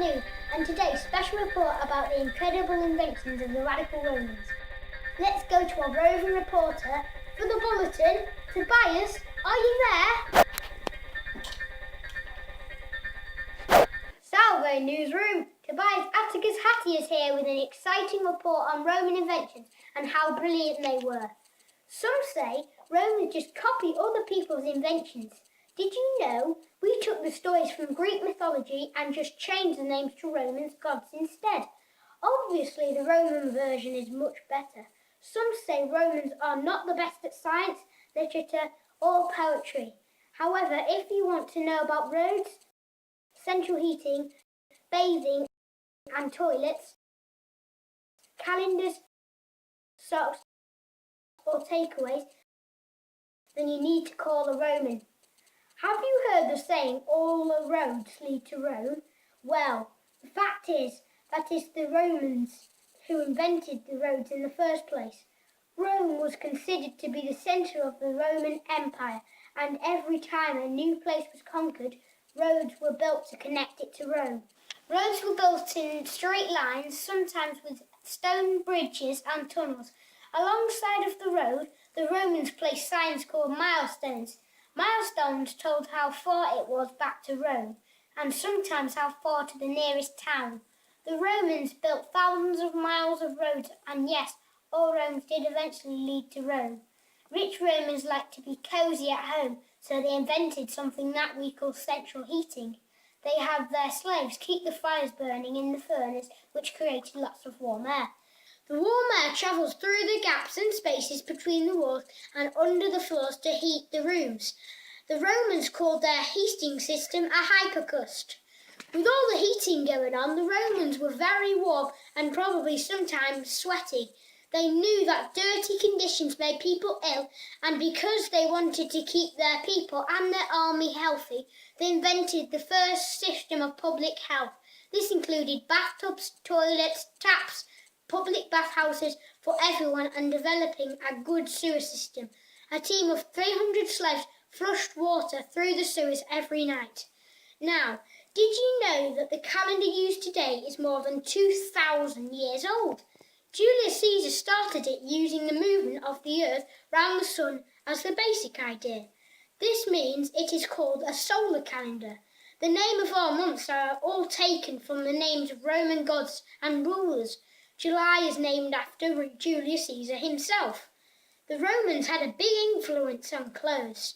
afternoon, and today's special report about the incredible inventions of the radical Romans. Let's go to our roving reporter for the bulletin. Tobias, are you there? Salve newsroom! Tobias Atticus Hattie is here with an exciting report on Roman inventions and how brilliant they were. Some say Romans just copy other people's inventions. Did you know we took the stories from Greek mythology and just changed the names to Roman gods instead? Obviously, the Roman version is much better. Some say Romans are not the best at science, literature, or poetry. However, if you want to know about roads, central heating, bathing and toilets, calendars, socks, or takeaways, then you need to call a Roman. Have you heard the saying, all the roads lead to Rome? Well, the fact is, that is the Romans who invented the roads in the first place. Rome was considered to be the centre of the Roman Empire, and every time a new place was conquered, roads were built to connect it to Rome. Roads were built in straight lines, sometimes with stone bridges and tunnels. Alongside of the road, the Romans placed signs called milestones. Milestones told how far it was back to Rome, and sometimes how far to the nearest town. The Romans built thousands of miles of roads, and yes, all roads did eventually lead to Rome. Rich Romans liked to be cosy at home, so they invented something that we call central heating. They had their slaves keep the fires burning in the furnace, which created lots of warm air. The warm air travels through the gaps and spaces between the walls and under the floors to heat the rooms. The Romans called their heating system a hypocust. With all the heating going on, the Romans were very warm and probably sometimes sweaty. They knew that dirty conditions made people ill, and because they wanted to keep their people and their army healthy, they invented the first system of public health. This included bathtubs, toilets, taps, public bathhouses for everyone, and developing a good sewer system. A team of 300 slaves flushed water through the sewers every night. Now, did you know that the calendar used today is more than 2,000 years old? Julius Caesar started it using the movement of the earth round the sun as the basic idea. This means it is called a solar calendar. The name of our months are all taken from the names of Roman gods and rulers. July is named after Julius Caesar himself. The Romans had a big influence on clothes.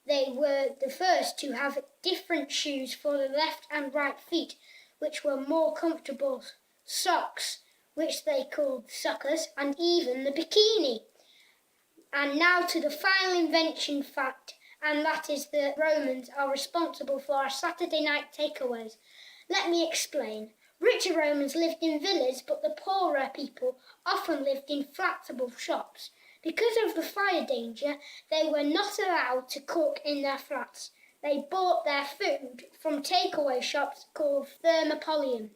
They were the first to have different shoes for the left and right feet, which were more comfortable, socks, which they called soccers, and even the bikini. And now to the final invention fact, and that is the Romans are responsible for our Saturday night takeaways. Let me explain. Richer Romans lived in villas, but the poorer people often lived in flexible shops. Because of the fire danger, they were not allowed to cook in their flats. They bought their food from takeaway shops called thermopolium.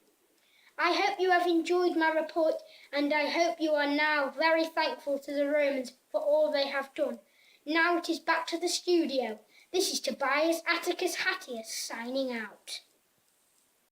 I hope you have enjoyed my report, and I hope you are now very thankful to the Romans for all they have done. Now it is back to the studio. This is Tobias Atticus Hattius signing out.